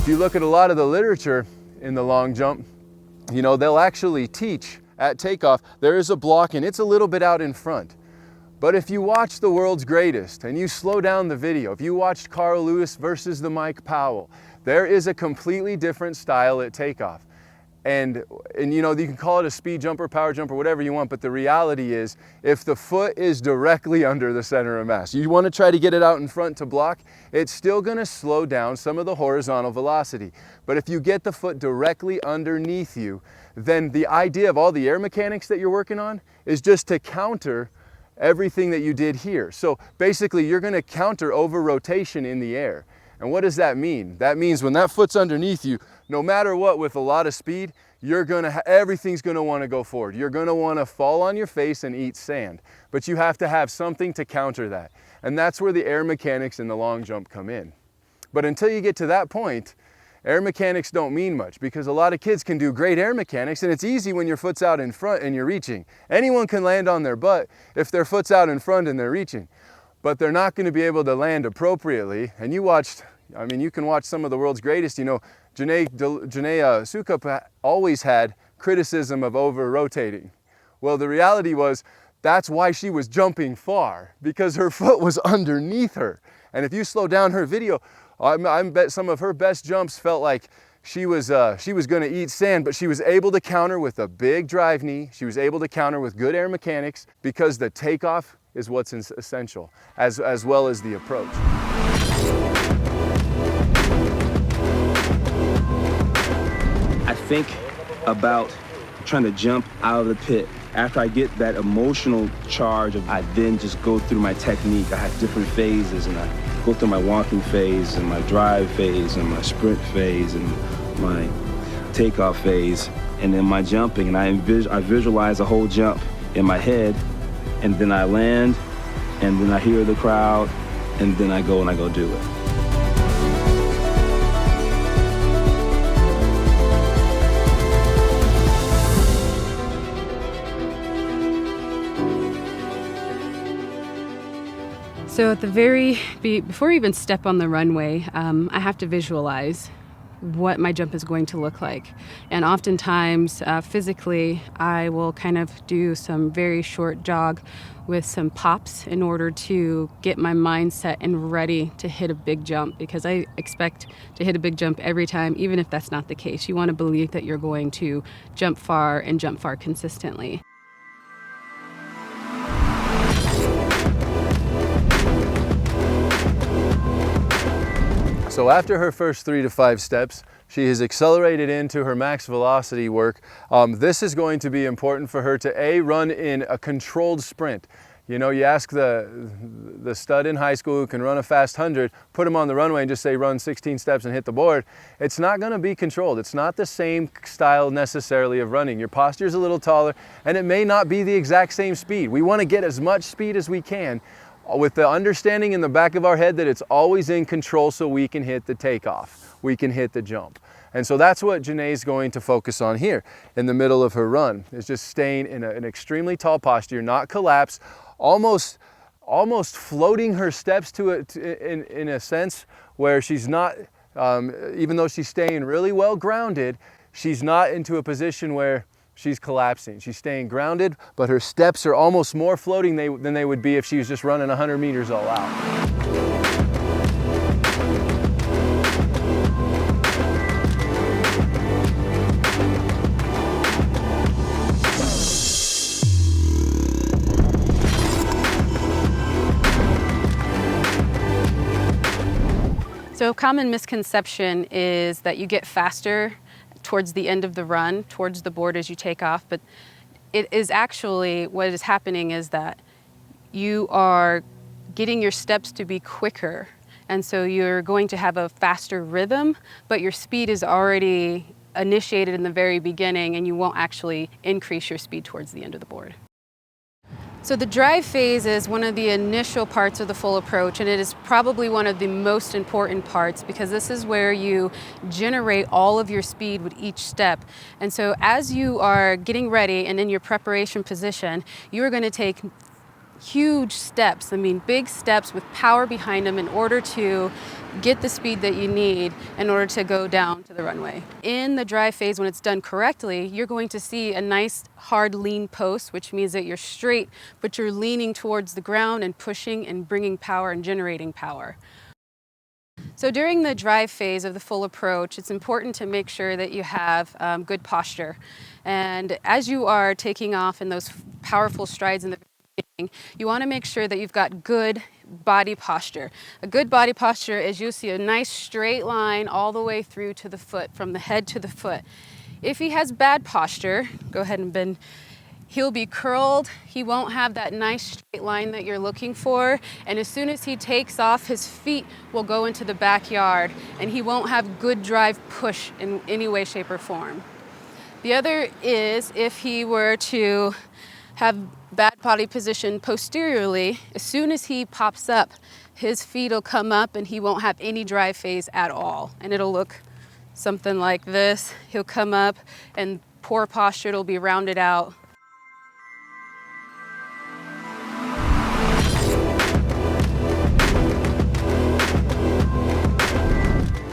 you look at a lot of the literature in the long jump, you know, they'll actually teach at takeoff, there is a block and it's a little bit out in front. But if you watch the world's greatest and you slow down the video, if you watched Carl Lewis versus the Mike Powell, there is a completely different style at takeoff. And you know, you can call it a speed jump or power jump or whatever you want, but the reality is if the foot is directly under the center of mass, you want to try to get it out in front to block, it's still going to slow down some of the horizontal velocity. But if you get the foot directly underneath you, then the idea of all the air mechanics that you're working on is just to counter everything that you did here. So basically you're going to counter over rotation in the air. And what does that mean? That means when that foot's underneath you, no matter what, with a lot of speed, everything's gonna wanna go forward. You're gonna wanna fall on your face and eat sand. But you have to have something to counter that. And that's where the air mechanics in the long jump come in. But until you get to that point, air mechanics don't mean much, because a lot of kids can do great air mechanics, and it's easy when your foot's out in front and you're reaching. Anyone can land on their butt if their foot's out in front and they're reaching. But they're not going to be able to land appropriately. And you can watch some of the world's greatest. You know, Janae Sukup always had criticism of over-rotating. Well, the reality was that's why she was jumping far, because her foot was underneath her. And if you slow down her video, I bet some of her best jumps felt like she was going to eat sand, but she was able to counter with a big drive knee. She was able to counter with good air mechanics, because the takeoff is what's essential, as well as the approach. I think about trying to jump out of the pit. After I get that emotional charge, I then just go through my technique. I have different phases, and I go through my walking phase, and my drive phase, and my sprint phase, and my takeoff phase, and then my jumping. And I visualize a whole jump in my head, and then I land, and then I hear the crowd, and then I go do it. So at before I even step on the runway, I have to visualize what my jump is going to look like. And oftentimes, physically, I will kind of do some very short jog with some pops in order to get my mindset and ready to hit a big jump, because I expect to hit a big jump every time, even if that's not the case. You want to believe that you're going to jump far and jump far consistently. So after her first 3 to 5 steps, she has accelerated into her max velocity work. This is going to be important for her to run in a controlled sprint. You know, you ask the stud in high school who can run a fast 100, put him on the runway and just say run 16 steps and hit the board. It's not going to be controlled. It's not the same style necessarily of running. Your posture is a little taller, and it may not be the exact same speed. We want to get as much speed as we can, with the understanding in the back of our head that it's always in control, so we can hit the takeoff, we can hit the jump. And so that's what Janae's going to focus on here in the middle of her run, is just staying in an extremely tall posture, not collapse, almost floating her steps to it in a sense where she's not, even though she's staying really well grounded, she's not into a position where she's collapsing. She's staying grounded, but her steps are almost more floating than they would be if she was just running 100 meters all out. So a common misconception is that you get faster towards the end of the run, towards the board as you take off, but it is actually, what is happening is that you are getting your steps to be quicker, and so you're going to have a faster rhythm, but your speed is already initiated in the very beginning, and you won't actually increase your speed towards the end of the board. So the drive phase is one of the initial parts of the full approach, and it is probably one of the most important parts, because this is where you generate all of your speed with each step. And so as you are getting ready and in your preparation position, you are going to take huge steps, I mean big steps with power behind them in order to get the speed that you need in order to go down to the runway. In the drive phase, when it's done correctly, you're going to see a nice hard lean post, which means that you're straight, but you're leaning towards the ground and pushing and bringing power and generating power. So during the drive phase of the full approach, it's important to make sure that you have good posture. And as you are taking off in those powerful strides in the beginning, you want to make sure that you've got good body posture. A good body posture is you'll see a nice straight line all the way through to the foot, from the head to the foot. If he has bad posture, go ahead and bend. He'll be curled, he won't have that nice straight line that you're looking for, and as soon as he takes off, his feet will go into the backyard, and he won't have good drive push in any way, shape, or form. The other is if he were to have bad body position posteriorly, as soon as he pops up, his feet will come up and he won't have any drive phase at all, and it'll look something like this. He'll come up and poor posture, it'll be rounded out.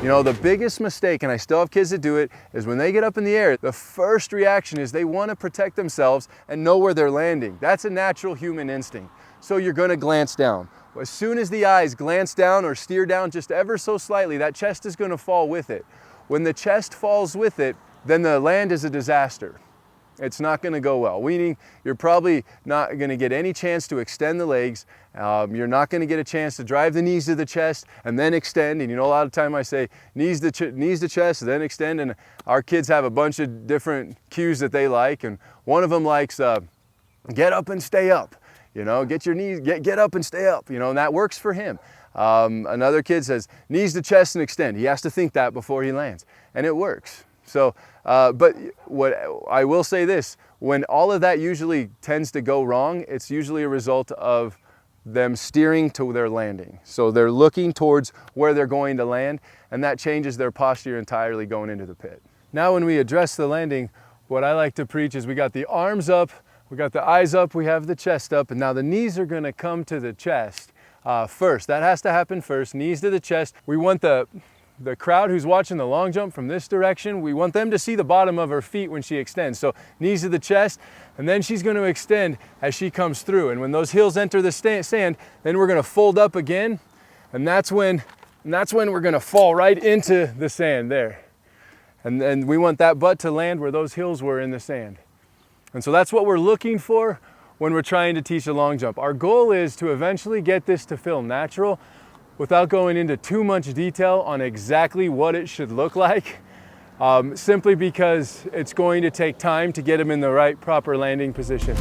You know, the biggest mistake, and I still have kids that do it, is when they get up in the air, the first reaction is they want to protect themselves and know where they're landing. That's a natural human instinct. So you're going to glance down. As soon as the eyes glance down or steer down just ever so slightly, that chest is going to fall with it. When the chest falls with it, then the land is a disaster. It's not going to go well. Meaning you're probably not going to get any chance to extend the legs. You're not going to get a chance to drive the knees to the chest and then extend. And you know, a lot of time I say knees to chest, then extend. And our kids have a bunch of different cues that they like. And one of them likes get up and stay up. You know, get your knees, get up and stay up. You know, and that works for him. Another kid says knees to chest and extend. He has to think that before he lands, and it works. So, but what I will say this, when all of that usually tends to go wrong, it's usually a result of them steering to their landing. So they're looking towards where they're going to land, and that changes their posture entirely going into the pit. Now when we address the landing, what I like to preach is we got the arms up, we got the eyes up, we have the chest up, and now the knees are gonna come to the chest first. That has to happen first, knees to the chest. We want the crowd who's watching the long jump from this direction, we want them to see the bottom of her feet when she extends. So knees to the chest, and then she's going to extend as she comes through. And when those heels enter the sand, then we're going to fold up again, and that's when we're going to fall right into the sand there. And then we want that butt to land where those heels were in the sand. And so that's what we're looking for when we're trying to teach a long jump. Our goal is to eventually get this to feel natural, without going into too much detail on exactly what it should look like, simply because it's going to take time to get them in the right proper landing position.